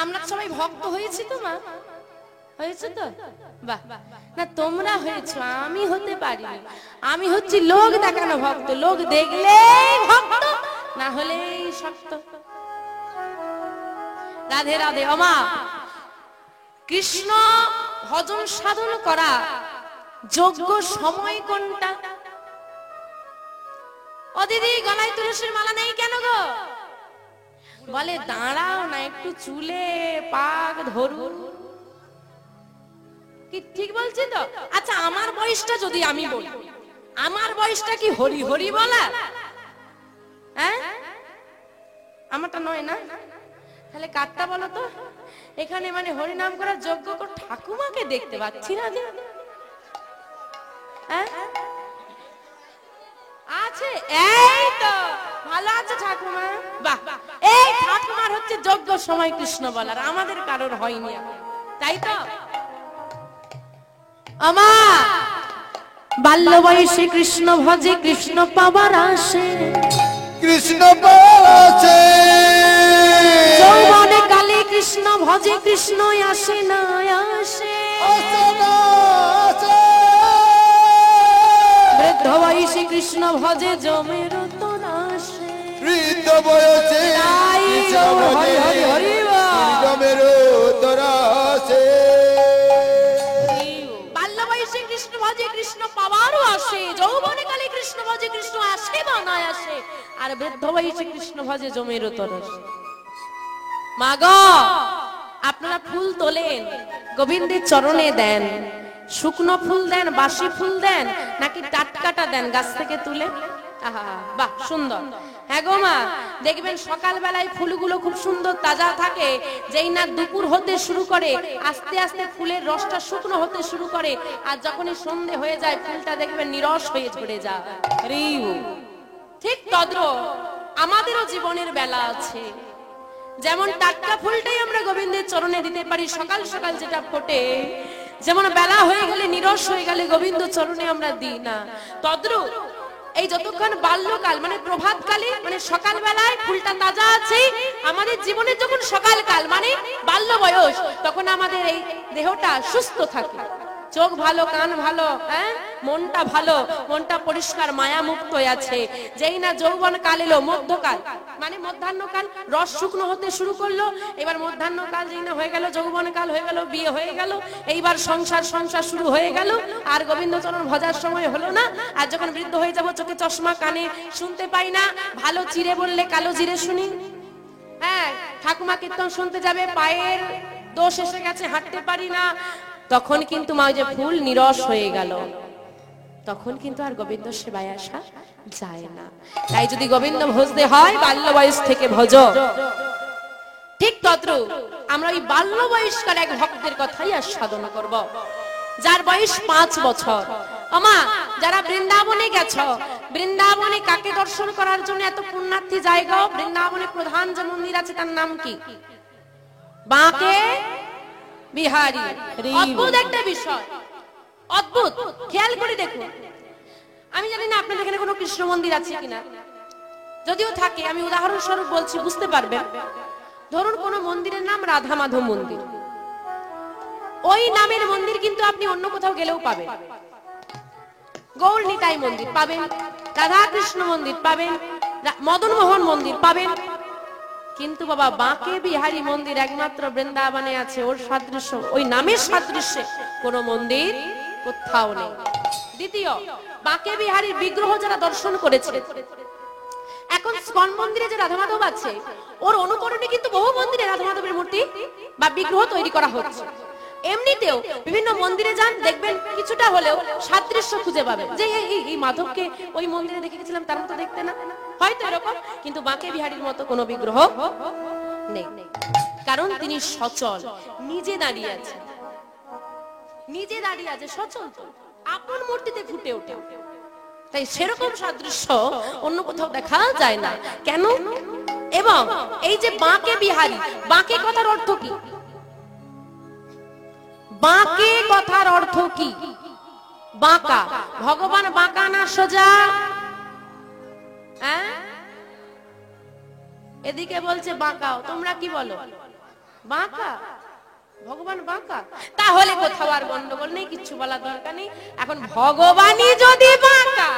আমরা সবাই ভক্ত হয়েছি তো মা, হয়েছে তো? বাহ, না তোমরা হয়েছো, আমি হতে পারিনি। আমি হচ্ছি লোক দেখানো ভক্ত, লোক দেখলেই ভক্ত, না হলেই শক্ত। রাধে রাধে। ওমা, কৃষ্ণ ভজন সাধন করা যোগ্য সময় কোনটা? ও দিদি, গলায় তুলসীর মালা নেই কেন গো? বলে দাঁড়াও না, একটু চুলে পাক ধরুন। কি ঠিক বলছি তো? আচ্ছা, আমার বয়সটা যদি আমি বলি, আমার বয়সটা কি হরি হরি বলা? হ্যাঁ, আমারটা নয় না, তাহলে কারটা বলো তো? এখানে মানে হরি নাম করার যোগ্য ঠাকুমাকে দেখতে পাচ্ছি না। হ্যাঁ আছে, এই তো ভালো আছে ঠাকুমা। বাহ, এই ঠাকুমার হচ্ছে যোগ্য সময় কৃষ্ণ বলার, আমাদের কারোর হয়নি, তাই তো? আমা বাল্য বয়সে কৃষ্ণ ভজে, কৃষ্ণ পাবার আসে, কৃষ্ণ পাবার আসে। যৌবনে কালে কৃষ্ণ ভজে, কৃষ্ণ আসে না আসে। বৃদ্ধ বয়সে কৃষ্ণ ভজে, জমের তোর আসে। বৃদ্ধ বয়সে কৃষ্ণ ভজে, হরি হরি জমের তোর আসে। বাল্য বয়সে কৃষ্ণ ভজে, কৃষ্ণ পাওয়ারও আসে, যৌবনে কালে কৃষ্ণ ভজে, কৃষ্ণ আসে বা না আসে। আর বৃদ্ধ বয়সে কৃষ্ণ ভজে, জমের তোর আসে। মা গো, আপনারা ফুল তোলেন, গোবিন্দের চরণে দেন, শুকনো ফুল দেন, বাসি ফুল দেন, নাকি টাটকাটা দেন গাছ থেকে তুলে? আহা, বাহ, সুন্দর। হ্যাঁ গো মা, দেখবেন সকাল বেলায় ফুলগুলো খুব সুন্দর তাজা থাকে, যেই না দুপুর হতে শুরু করে আস্তে আস্তে ফুলের রসটা শুকনো হতে শুরু করে, আর যখনই সন্ধে হয়ে যায় ফুলটা দেখবেন নিরস হয়ে ঝরে যায়। ঠিক তদ্রূপ আমাদেরও জীবনের বেলা আছে, যেমন টাটকা ফুলটাই আমরা গোবিন্দের চরণে দিতে পারি সকাল সকাল যেটা ফোটে, যেমন বেলা হয়ে গেলে নিরস হয়ে গেলে গোবিন্দ চরণে আমরা দিই না, তদ্রূপ এই যতক্ষণ বাল্যকাল মানে প্রভাত কালে মানে সকাল বেলায় ফুলটা তাজা আছে, আমাদের জীবনে যখন সকালকাল মানে বাল্য বয়স, তখন আমাদের এই দেহটা সুস্থ থাকে, চোখ ভালো, কান ভালো, হ্যাঁ, মনটা ভালো, মনটা পরিষ্কার, মায়া মুক্ত আছে। যেই না যৌবন কাল এলো, মধ্যকাল মানে মধ্যাহ্নকাল, রস শুকনো হতে শুরু করলো, এবার মধ্যাহ্নকাল যেই না হয়ে গেল, যৌবন কাল হয়ে গেল, বিয়ে হয়ে গেল, এইবার সংসার শুরু হয়ে গেল, আর গোবিন্দচরণ ভজার সময় হলো না। আর যখন বৃদ্ধ হয়ে যাব, চোখে চশমা, কানে শুনতে পাই না, ভালো চিড়ে বললে কালো জিরে শুনি, হ্যাঁ, ঠাকুমা কীর্তন শুনতে যাবে, পায়ের দোষ এসে গেছে, হাঁটতে পারি না, তখন কিন্তু মা যে ফুল নিরস হয়ে গেল, তখন কিন্তু আর গোবিন্দ সেবায় আসা যায় না। তাই যদি গোবিন্দ ভজতে হয় বাল্য বয়স থেকে ভজ। ঠিক তদ্রূপ আমরা ওই বাল্য বয়স্কার এক ভক্তের কথাই আর সাধন করব, যার বয়স 5 বছর। আমা, যারা বৃন্দাবনে গেছো, বৃন্দাবনে কাকে দর্শন করার জন্য এত পুণ্যার্থী জায়গা? বৃন্দাবনে প্রধান যে মন্দির আছে তার নাম কি? বাঁকে বিহারী। অদ্ভুত একটা বিষয়, অদ্ভুত, খেয়াল করে দেখুন। আমি জানি না আপনাদের এখানে কোনো কৃষ্ণ মন্দির আছে কিনা, যদিও থাকে আমি উদাহরণস্বরূপ বলছি, বুঝতে পারবেন। ধরুন কোন মন্দিরের নাম রাধা মাধব মন্দির, ওই নামের মন্দির কিন্তু আপনি অন্য কোথাও গেলেও পাবেন। গৌর নিতাই মন্দির পাবেন, রাধা কৃষ্ণ মন্দির পাবেন, মদন মোহন মন্দির পাবেন, কিন্তু বাবা বাঁকে বিহারী মন্দির একমাত্র বৃন্দাবনে আছে, ওর সাদৃশ্য, ওই নামের সাদৃশ্যে কোন মন্দির কোথাও নেই। দ্বিতীয়, বাঁকে বিহারীর বিগ্রহ যারা দর্শন করেছে, এখন স্কন মন্দিরে যে রাধা মাধব আছে, ওর অনুকরণে কিন্তু বহু মন্দিরে রাধা মাধবের মূর্তি বা বিগ্রহ তৈরি করা হচ্ছে। এমনিতেও বিভিন্ন মন্দিরে যান, দেখবেন কিছুটা হলেও সাদৃশ্য খুঁজে পাবেন, যে এই মাধবকে ওই মন্দিরে দেখে গেছিলাম, তার মতো দেখতে না, হয়তো এরকম, কিন্তু বাঁকে বিহারীর মতো কোনো বিগ্রহ নেই, কারণ তিনি সচল, নিজে দাঁড়িয়ে আছে, নিজে দাঁড়িয়ে আছে, সচল, তো আপন মূর্তিতে ফুটে ওঠে। তাই সেরকম সাদৃশ্য অন্য কোথাও দেখা যায় না। কেন? এবং এই যে বাঁকে বিহারী, বাঁকে কথার অর্থ কি? বাঁকে কথার অর্থ কি? বাঁকা, ভগবান বাঁকা না সোজা? এদিকে বলছে বাঁকাও, তোমরা কি বলো? বাঁকা, ভগবান বাঁকা, তাহলে কোথাও আর গন্ডগোল নেই, কিচ্ছু বলার দরকার নেই। এখন ভগবানই যদি বাঁকা,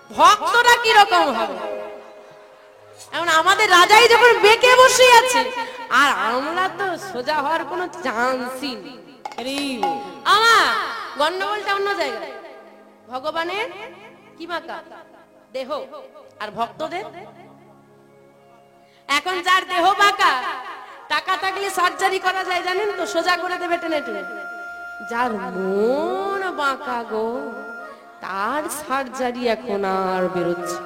ভক্তরা কিরকম হবে? এখন আমাদের রাজাই যখন বেঁকে বসে আছে, আর আমরা তো সোজা হওয়ার কোনো চান্সই নেই। আমার গন্ডগোলটা অন্য জায়গায়। ভগবানের কি বাঁকা? দেহ। আর ভক্তদের এখন যার দেহ বাঁকা, টাকা থাকলে সার্জারি করা যায় জানেন তো, সোজা করে দেবে টেনে টেনে। যার মন বাঁকা গো, তার সার্জারি এখন আর বেরোচ্ছে।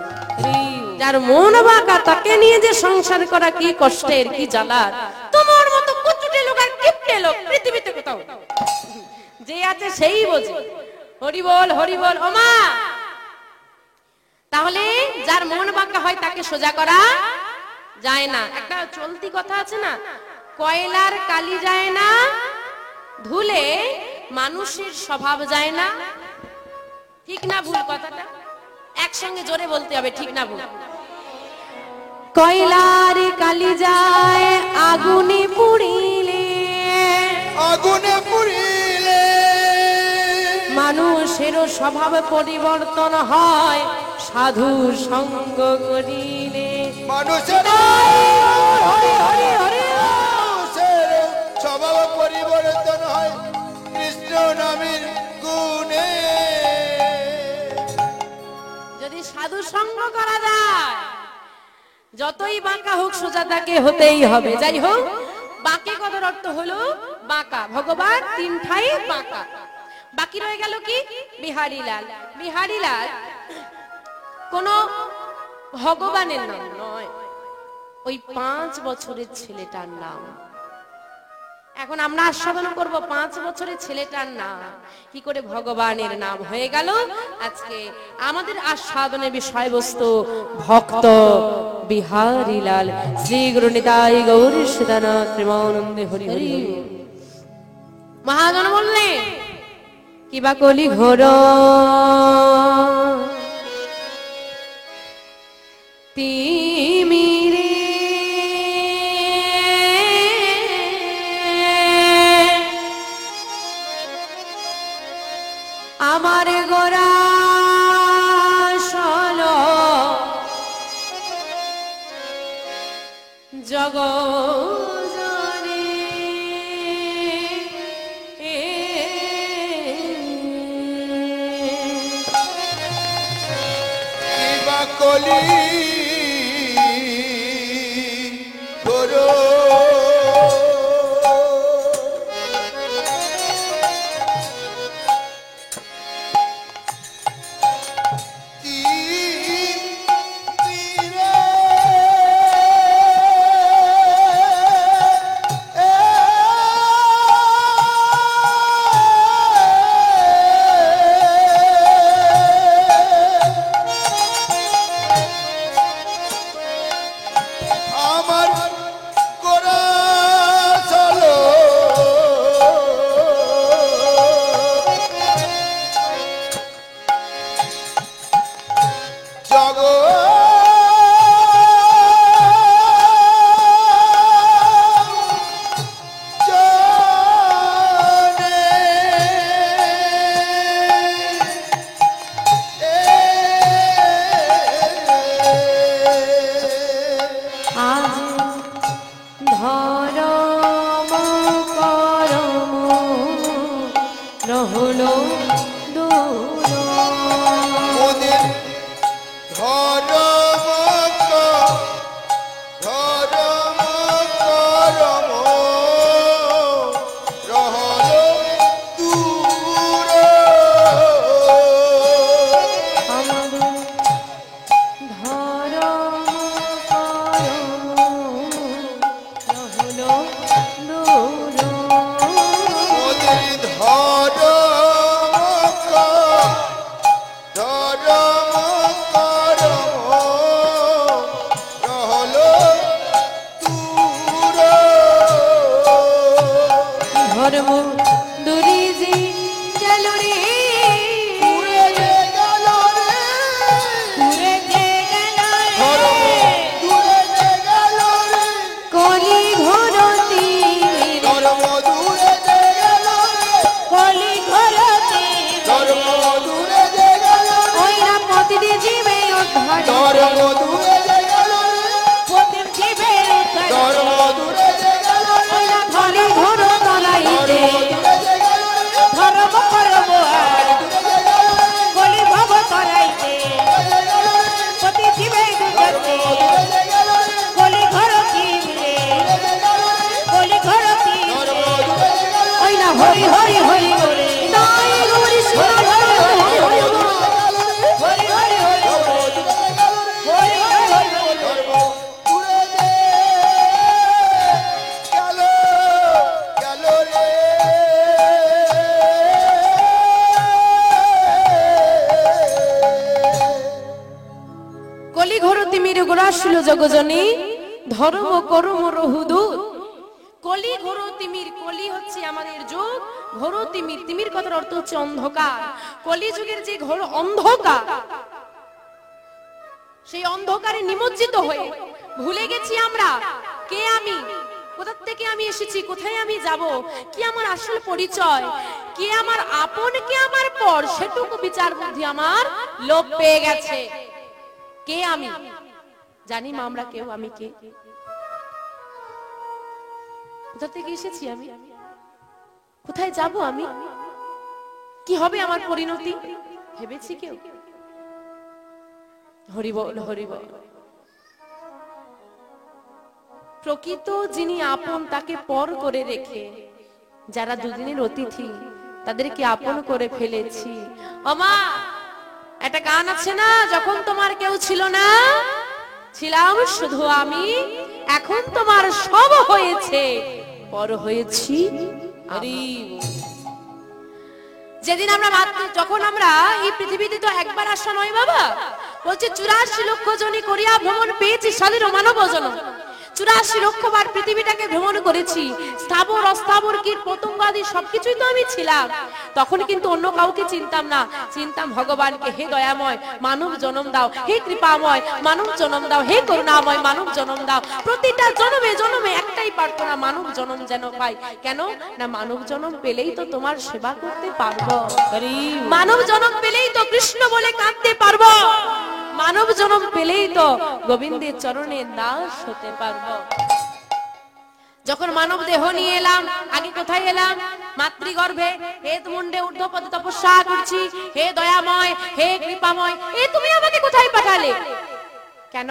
যার মন বাঁকা, তাকে নিয়ে যে সংসার করা কি কষ্টের, কি জ্বালার। তোমার মতো কুচুটে লোক আর কিপটে লোক পৃথিবীতে কোথাও যে আছে সেই বোঝে। হরি বল, হরি বল। ও মা, তাহলে যার মন বাঁকা হয় তাকে সোজা করা যায় না। একটা চলতি কথা আছে না, কয়লার কালি যায় না ধুলে, মানুষের স্বভাব যায় না। ঠিক না ভুল কথাটা? একসঙ্গে জোরে বলতে হবে, ঠিক না ভুল? কয়লার কালি যায় আগুনে পুড়িলে, আগুনে পুড়িলে মানুষেরও স্বভাব পরিবর্তন হয় সাধু সঙ্গ করিলে। মানুষের স্বভাব পরিবর্তন হয় কৃষ্ণ নামের গুণে। যদি সাধু সঙ্গ করা যায়, যতই বাঁকা হোক সোজা তাকে হতেই হবে। যাই হোক, বাঁকে কথার অর্থ হলো বাঁকা। ভগবান তিন ঠাই বাঁকা। বাকি রয়ে গেল কি? বিহারীলাল। বিহারীলাল কোন ভগবানের নাম নয়, ওই 5 বছরের ছেলেটার নাম। এখন আমরা আস্বাদন করব 5 বছরের ছেলেটার নাম কি করে ভগবানের নাম হয়ে গেল। আজকে আমাদের আস্বাদনের বিষয়বস্তু ভক্ত বিহারীলাল। শ্রী গুরু নিতাই গৌর সদানন্দ প্রেমানন্দে হরি হরি। মহাজন বললেন, কিবা কলি ঘোর তিমিরে, আমার গোরা সল জগজনে, কিবা কলি করো কলি ঘোর ধর্ম দূরে যে গেল রে, পতির জীবের উদ্ধার ধর্ম দূরে যে গেল রে, ধরে ঘোর তলাইতে ধর্ম দূরে যে গেল রে, ধর্ম করব আর দূরে যে গেল রে, কলি ভব তলাইতে দূরে যে গেল রে, পতি জীবের দুজতে দূরে যে গেল রে, কলি ঘর কি মিলে দূরে যে গেল রে, কলি ঘর কি ধর্ম মিলে দূরে যে গেল রে, ওই না হরি হরি হরি করে তাই গৌরী সুর হরি হরি হরি হরি হরি হরি হরি ধর্ম দূরে যে গেল রে, হরি হরি হরি ধর্ম দূরে যে গেল, গেল রে। কলি ঘর তিমির গোড়াশুল জগজনী ধর্ম করম রহুদূত। কলি ঘোর তিমির, কলি হচ্ছে আমাদের যুগ, ঘোর তিমির, তিমির কথার অর্থ হচ্ছে অন্ধকার। কলি যুগের যে ঘোর অন্ধকার, সেই অন্ধকারে নিমজ্জিত হয়ে ভুলে গেছি আমরা কে আমি, কোথা থেকে আমি এসেছি, কোথায় আমি যাব, কি আমার আসল পরিচয়, কে আমার আপন কে আমার পর, সেটুকু বিচার বুদ্ধি আমার লোপ পেয়ে গেছে। কে আমি জানি মা আমরা কেউ, আমি কে, কোথা থেকে এসেছি আমি, কোথায় যাব আমি, কি হবে আমার পরিণতি, ভেবেছি কেউ? হরি বল হরি বল। প্রকৃত যিনি আপন তাকে পর করে রেখে, যারা দুদিনের অতিথি তাদেরকে আপন করে ফেলেছি। ওমা একটা গান আছে না, যখন তোমার কেউ ছিল না ছিলাম শুধু আমি, এখন তোমার সব হয়েছে পর হয়েছি আমি। যেদিন আমরা যখন আমরা এই পৃথিবীতে তো একবার আসা নয় বাবা, বলছে 84 লক্ষ জনই করিয়া ভ্রমণ পেয়েছি স্বাধীন মানব জনম। 84 লক্ষবার পৃথিবীটাকে ভ্রমণ করেছি, স্থাবর অস্থাবর কীট পতঙ্গ আদি সবকিছুই তো আমি ছিলাম। তখন কিন্তু অন্য কাউকে চিনতাম না, চিনতাম ভগবানকে। হে দয়াময় মানব জন্ম দাও, হে কৃপাময় মানব জন্ম দাও, হে করুণাময় মানব জন্ম দাও। প্রতিটা জন্মে জন্মে একটাই প্রার্থনা, মানব জন্ম যেন পাই। কেন না, মানব জন্ম পেলেই তো তোমার সেবা করতে পারবো, মানব জন্ম পেলেই তো কৃষ্ণ বলে কাঁদতে পারবো, মানব জন্ম পেলেই তো গোবিন্দের চরণে দাস হতে পারবো। যখন মানব দেহ নিয়ে এলাম, আগে কোথায় এলাম? মাতৃগর্ভে। হে মুন্ডে ঊর্ধ্বপদে তপস্যা করছি, হে দয়াময় হে কৃপাময়, এ তুমি আমাকে কোথায় পাঠালে? কেন?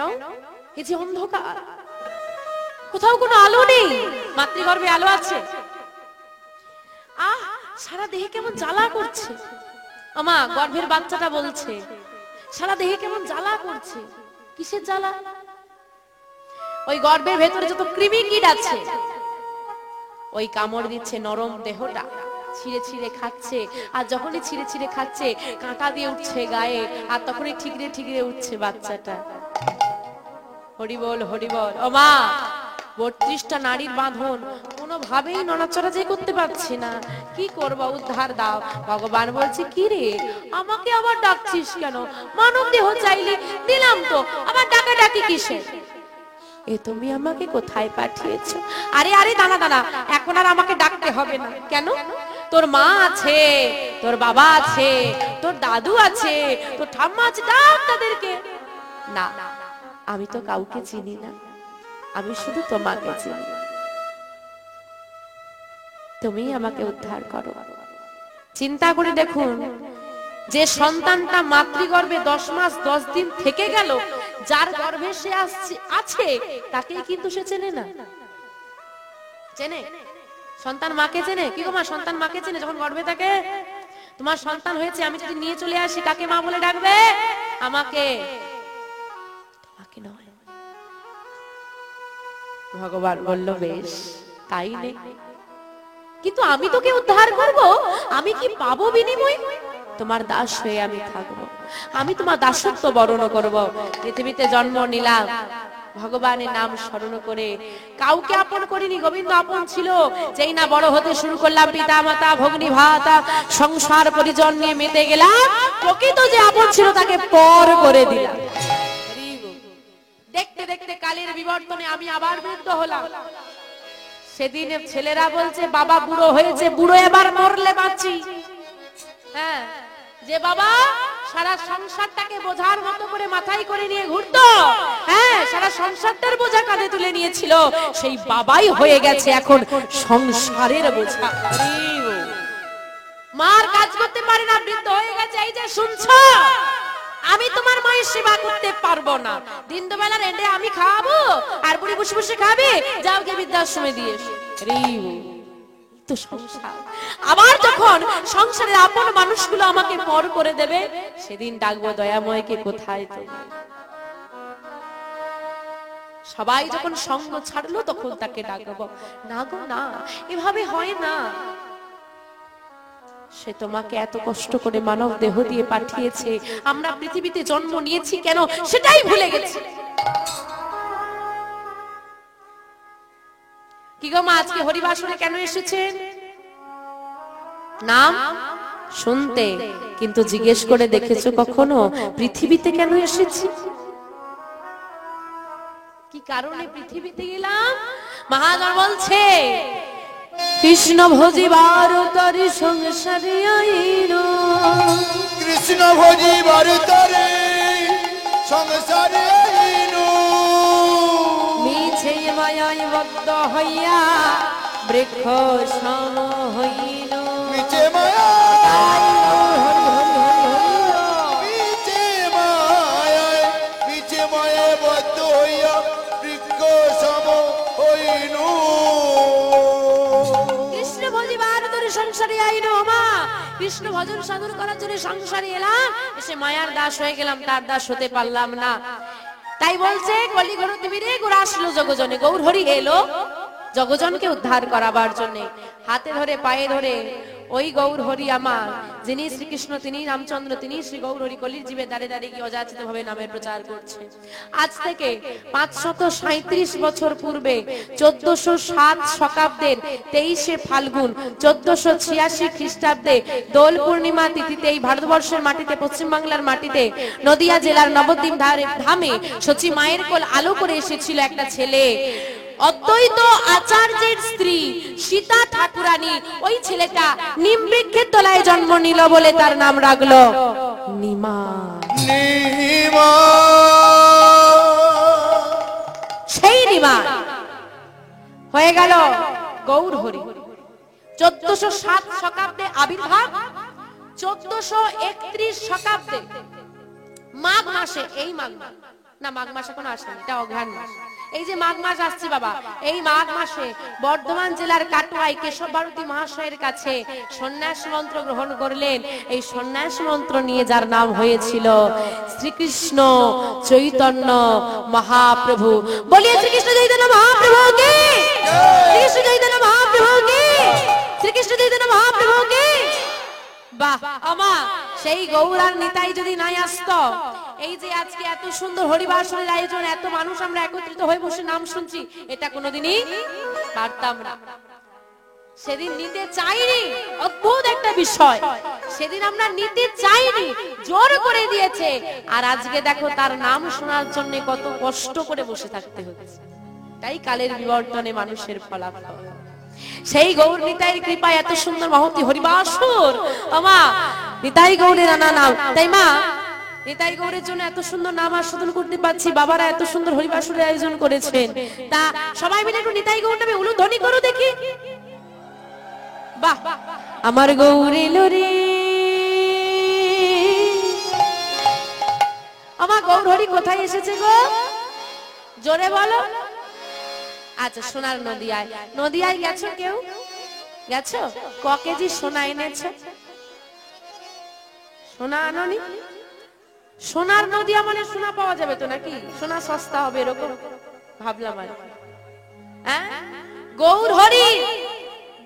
এই যে অন্ধকার, কোথাও কোনো আলো নেই। মাতৃগর্ভে আলো আছে? আহ, সারা দেহে কেমন জ্বালা করছে। আমা গর্ভের বাচ্চাটা বলছে সারা দেহে কেমন জ্বালা করছে। কিসের জ্বালা? ওই গর্ভের ভেতরে যত কৃমি কীট আছে ওই কামড় দিচ্ছে নরম দেহটা, ছিঁড়ে ছিঁড়ে খাচ্ছে। আর যখনই ছিঁড়ে ছিঁড়ে খাচ্ছে কাঁটা দিয়ে উঠছে গায়ে, আর তখনই ঠিকরে ঠিকরে উঠছে বাচ্চাটা। হরি বল হরি বল। ও মা, 32টা নারীর বাঁধন, কোনোভাবেই নড়াচড়া যে করতে পারছি না, কি করব, উদ্ধার দাও। ভগবান বলছে কি রে, আমাকে আবার ডাকছিস কেন? মানব দেহ চাইলি দিলাম তো, আবার ডাকা ডাকি কিসে? এ তুমি আমাকে কোথায় পাঠিয়েছো? আরে আরে দানা দানা, এখন আর আমাকে ডাকতে হবে না। কেন? তোর মা আছে, তোর বাবা আছে, তোর দাদু আছে, তোর ঠাম্মা আছে, ডাক তাদেরকে। না, আমি তো কাউকে চিনি না, আমি শুধু তোমাকে চিনি, তুমি আমাকে উদ্ধার করো। চিন্তা করে দেখুন, যে সন্তানটা মাতৃগর্ভে 10 মাস 10 দিন থেকে গেল, যার গর্ভে সে আছে তাকে কিন্তু সে চেনে না। চেনে? সন্তান মাকে চেনে? কি গো মা, সন্তান মাকে চেনে যখন গর্ভে থাকে? তোমার সন্তান হয়েছে, আমি যদি নিয়ে চলে আসি কাকে মা বলে ডাকবে? আমাকে, তোমাকে নয়। ভগবান বলল বেশ তাই নেই, কিন্তু আমি তোকে উদ্ধার করব, আমি কি পাবো বিনিময়? তোমার দাস হয়ে আমি থাকবো, আমি তোমার দাসত্ব বরণ করব। পৃথিবীতে জন্ম নিলাম ভগবানের নাম স্মরণ করে, কাউকে আপন করিনি। গোবিন্দ আপন ছিল। যেই না বড় হতে শুরু করলাম, পিতা মাতা ভগ্নী ভাতা সংসার পরিজন নিয়ে মেতে গেলাম, প্রকৃত যে আপন ছিল তাকে পর করে দিলাম। দেখতে দেখতে কালের বিবর্তনে আমি আবার বৃদ্ধ হলাম। সেদিন ছেলেরা বলছে বাবা বুড়ো হয়েছে, বুড়ো এবার মরলে বাঁচি। হ্যাঁ, যে বাবা সারা সংসারটাকে বোঝার মতো করে মাথায় করে নিয়ে ঘুরতো, হ্যাঁ সারা সংসারটার বোঝা কাঁধে তুলে নিয়েছিল, সেই বাবাই হয়ে গেছে এখন সংসারের বোঝা। মার কাজ করতে পারে না, বৃদ্ধ হয়ে গেছে, এই যে শুনছো আমি তোমার মায়ের সেবা করতে পারবো না, দিন দুবেলা রেঁধে আমি খাওয়াবো আর বুড়ি বসে বসে খাবে, যাও গিয়ে বৃদ্ধাশ্রমে দিয়ে এসো। তো সংসার। আবার যখন সংসারের আপন মানুষগুলো আমাকে পর করে দেবে, সেদিন ডাকবো দয়াময়কে, কোথায় তুমি? সবাই যখন সঙ্গ ছাড়লো তখন তাকে ডাকবো, না গো না, এভাবে হয় না, সে তোমাকে এত কষ্ট করে মানব দেহ দিয়ে পাঠিয়েছে, আমরা পৃথিবীতে জন্ম নিয়েছি কেন সেটাই ভুলে গেছি। কি গো মা, আজকে হরিবাসরে কেন এসেছেন? নাম শুনতে, কিন্তু জিজ্ঞেস করে দেখেছো কখনো পৃথিবীতে কেন এসেছি, কি কারণে পৃথিবীতে গেলাম? মহাজন বলছে কৃষ্ণ ভজিবার তরি সংসারে আইলো, কৃষ্ণ ভজিবার তরে সংসারে আইলো, মিছে মায়ায় বদ্ধ হইয়া বৃক্ষ সম হইল, মিছে মায়া মিছে মায়ায়, মিছে মায়ায় বদ্ধ হইয়া বৃক্ষ সম হইল। কৃষ্ণ ভজিবার তরি সংসারে আইলো, মা কৃষ্ণ ভজন সাধন করার জন্য সংসারে এলাম, এসে মায়ার দাস হয়ে গেলাম, তার দাস হতে পারলাম না। তাই বলছে কলিঘর তীরে গোরা আসলো জগজনে, গৌর হরি এলো জগজনকে উদ্ধার করাবার জন্য, হাতে ধরে পায়ে ধরে ওই গৌর হরি আমার, যিনি শ্রীকৃষ্ণ, তিনি রামচন্দ্র, তিনি শ্রী গৌর হরি কলির জীবে দাঁড়ে দাঁড়িয়ে গিয়ে অযাচিত ভাবে নামের প্রচার করছে। আজ থেকে 537 বছর পূর্বে 1407 শকাব্দের 23শে ফাল্গুন 1486 খ্রিস্টাব্দে দোল পূর্ণিমা তিথিতে এই ভারতবর্ষের মাটিতে, পশ্চিমবাংলার মাটিতে, নদিয়া জেলার নবদ্বীপ ধামে সচি মায়ের কোল আলো করে এসেছিল একটা ছেলে, অদ্বৈত আচার্যের স্ত্রী সীতা ঠাকুরানী। ওই ছেলেটা নিম বৃক্ষের তলায় জন্ম নিল বলে তার নাম রাখলো নিমা। নিমা সেই নিমা হয়ে গেল গৌর হরি। 1407 শকাব্দে আবির্ভাব, 1431 শকাব্দে মাঘ মাসে, এই মাঘ মাস না, মাঘ মাস এখন আসেনি, এটা অঘ্রাণ মাস, এই যে মাঘ মাস আসছে বাবা, এই মাঘ মাসে বর্ধমান জেলার কাটোয়ায় কেশব ভারতী মহাশয়ের কাছে সন্ন্যাস মন্ত্র গ্রহণ করলেন। এই সন্ন্যাস মন্ত্র নিয়ে যার নাম হয়েছিল শ্রীকৃষ্ণ চৈতন্য মহাপ্রভু। বলিয়ে শ্রীকৃষ্ণ চৈতন্য মহাপ্রভু কে, শ্রীকৃষ্ণ চৈতন্য মহাপ্রভু কে, শ্রীকৃষ্ণ চৈতন্য মহাপ্রভু কে। বাহ আমা, সেই গৌরার নিতাই যদি নাই আসতো, এই যে আজকে এত সুন্দর হরিবাসরের আয়োজন, এত মানুষ আমরা একত্রিত হয়ে বসে নাম শুনছি, এটা কোনোদিনই পারতাম না। সেদিন নিতে চাইনি, অদ্ভুত একটা বিষয়, সেদিন আমরা নিতে চাইনি, জোর করে দিয়েছে। আর আজকে দেখো তার নাম শোনার জন্য কত কষ্ট করে বসে থাকতে হচ্ছে। তাই কালের বিবর্তনে মানুষের ফলাফল। সেই গৌর নিতাইয়ের কৃপায় এত সুন্দর মহতি হরিবাসর, আমা নিতাই গৌরের নানা নাম। তাই মা, নিতাই গৌরের জন্য এত সুন্দর নাম আস্বাদন করতে পারছি, বাবারা এত সুন্দর হরিবাসরের আয়োজন করেছেন। তা সবাই মিলে একটু নিতাই গৌর নামে উলুধ্বনি করো দেখি। বাহ, আমার গৌর এলো রে, আমার গৌর হরি কোথায় এসেছে গো, জোরে বলো। আচ্ছা, সোনার নদিয়ায়, নদিয়ায় গেছো কেউ, গেছো? ক কেজি সোনা এনেছে? সোনা আনোনি? সোনার নদিয়া মানে সোনা পাওয়া যাবে তো নাকি, সোনা সস্তা হবে এরকম ভাবলাম আর। হ্যাঁ, গৌর হরি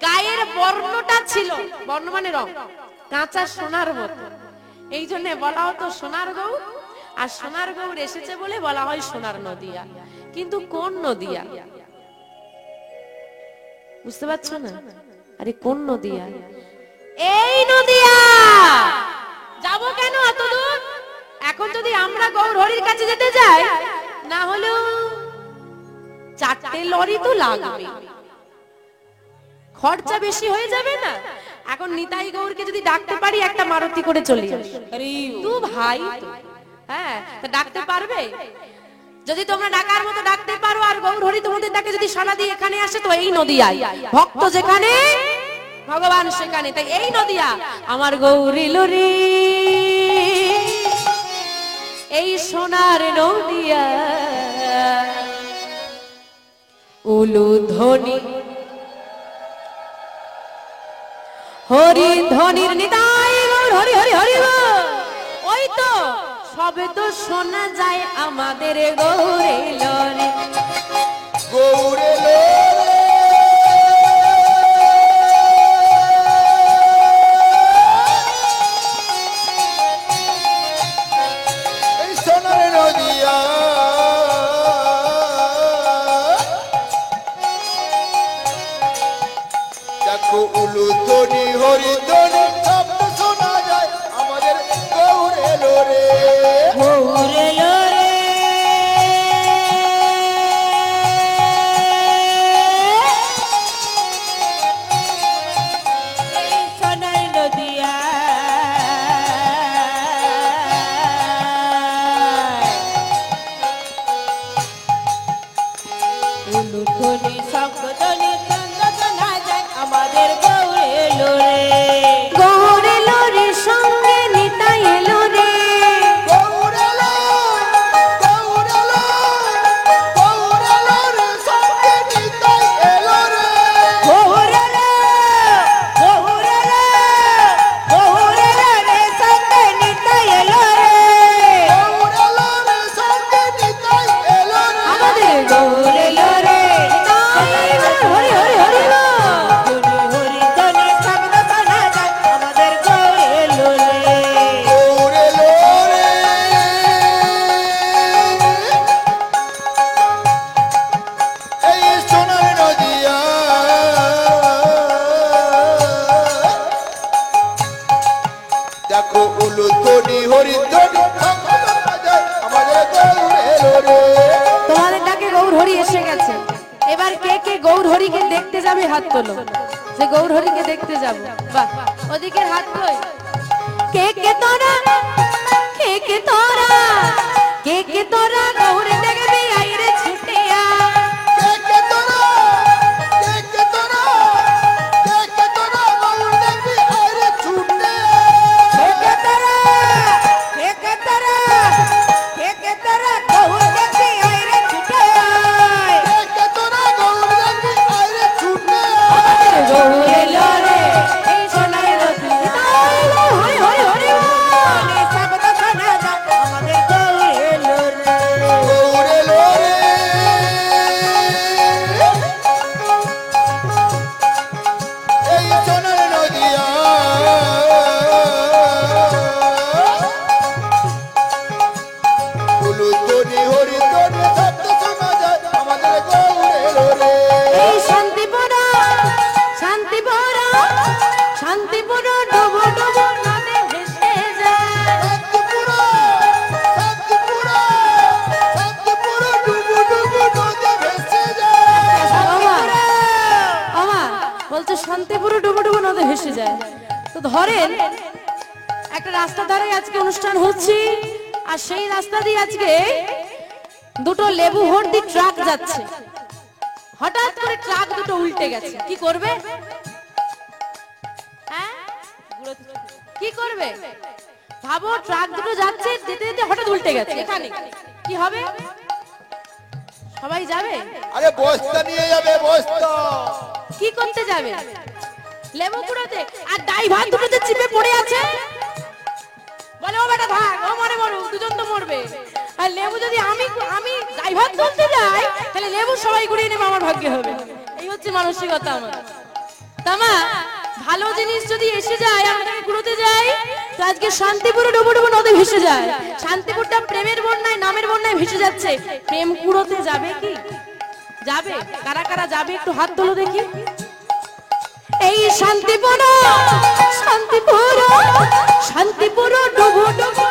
গায়ের বর্ণটা ছিল, বর্ণ মানে রং, কাঁচা সোনার মতো, এই জন্য বলা হতো সোনার গৌর। আর সোনার গৌর এসেছে বলে বলা হয় সোনার নদিয়া। কিন্তু কোন নদিয়া বুঝতে পারছো না? আরে কোন নদিয়া? এই নদিয়া। যাবো কেন এত দূর? এখন যদি আমরা গৌর হরির কাছে যেতে যাই, না হলেও 4টে লরি তো লাগবে, খরচা বেশি হয়ে যাবে না? এখন নিতাই গৌরকে যদি ডাকতে পারি একটা মারুতি করে চলে আসে তু ভাই তো। হ্যাঁ তা ডাকতে পারবে? যদি তোমরা ডাকার মতো ডাকতে পারো আর গৌর হরি তোমাদের ডাকে যদি সাড়া দিয়ে এখানে আসে তো এই নদিয়ায় ভক্ত যেখানে ভগবান সেখানে, তাই এই নদিয়া আমার গৌরী লরি এই সোনার নদিয়া উলু ধ্বনি হরি ধ্বনির নিতাই গৌর হরি হরি হরি বল। ওই তো সবে তো শোনা যায় আমাদের গৌরে লরে গৌরে এই সোনার নদিয়া দেখো উলু ধ্বনি হরি ধ্বনি শব্দ শোনা যায় আমাদের গৌরে লোরে গৌরে লোরে এই সোনার নদিয়া উলুধ্বনি শঙ্খধ্বনি ছন্দ শোনা যায় আমাদের গৌরে লোরে গৌরে লরে সঙ্গে নিতাই এলো রে গৌরে লোর গৌরে লোর গৌরে লোর সঙ্গে নিতাই এলো রে গৌরে লো গৌরে লো গৌরে লোরে সঙ্গে নিতাই এলো রে গৌরে লোর সঙ্গে নিতাই এলো রে আমাদের গৌরে লরে নিতাই হরি হরি হরি বল। হরি ধ্বনি শব্দ শোনা যায় আমাদের গৌরে লোরে গৌরে লোরে এই সোনার নদিয়া দেখো উলু ধ্বনি হরি ধ্বনি আমাদের গৌরে লোরে তোমাদের ডাকে গৌর হরি এসে গেছে। এবার কে কে গৌর হরিকে দেখতে যাবে হাত তোলো, যে গৌর হরিকে দেখতে যাব। বাহ, ওদিকের হাত কই? কে কে তোরা কে কে তোরা কে কে তোরা গৌর দেখবি আইরে ছুটে আয়। কে তোরা কে তোরা কে তোরা গৌর দেখবি আরে ছুটে কে তারা কে তারা কে তারা গৌর দেখি আইরে ছুটে আয় কে তোরা গৌর দেখবি আরে ছুটে গৌরে লরে এই সোনার নদী নিতাই হরি হরি হরি বল। ধ্বনি শব্দ শোনা যায় আমাদের গৌরে লোরে গৌরে লোরে এই সোনার নদিয়া উলু ধ্বনি হরি ধ্বনি শব্দ শোনা যায় আমাদের গৌরে লোরে এই শান্তিপুর শান্তিপুর শান্তিপুর ডুবো ডুবো নদে ভেসে যায়। শান্তিপুর শান্তিপুর শান্তিপুর ডুবু ডুবু নদে ভেসে যায় আমা বলছে শান্তিপুর ডুবো ডুবো নদে ভেসে যায়। তো ধরেন একটা রাস্তা ধারে আজকে অনুষ্ঠান হচ্ছে আর সেই রাস্তা দিয়ে আজকে দুটো লেবু ভর্তি ট্রাক যাচ্ছে। হঠাৎ করে ট্রাক দুটো উল্টে গেছে, কি করবে? হ্যাঁ? কি করবে ভাবো? ট্রাক দুটো যাচ্ছে, যেতে যেতে হঠাৎ উল্টে গেছে, এখানে কি হবে? সবাই যাবে? আরে বস্তা নিয়ে যাবে বস্তা কি করতে যাবে? লেবু কুড়াতে। আর ড্রাইভার দুটোতে চিপে পড়ে আছে, বলে ও বেটা থাক, ও মরে মরুক, দুজন তো মরবে। আর লেবু যদি আমি ড্রাইভার তুলতে যাই তাহলে লেবু সবাই কুড়িয়ে নেবে, আমার ভাগ্যে হবে। এই হচ্ছে মানসিকতা আমার। তামা ভালো জিনিস যদি এসে যায় আমরা কুড়োতে যাই, তো আজকে শান্তিপুরে ডুবো ডুবো নদে ভেসে যায়। শান্তিপুরটা প্রেমের বন্যায় নামের বন্যায় ভেসে যাচ্ছে। প্রেম কুড়োতে যাবে কি? যাবে? কারা কারা যাবে একটু হাত তোলো দেখি। এই শান্তিপুর শান্তিপুর শান্তিপুর ডুবো ডুবো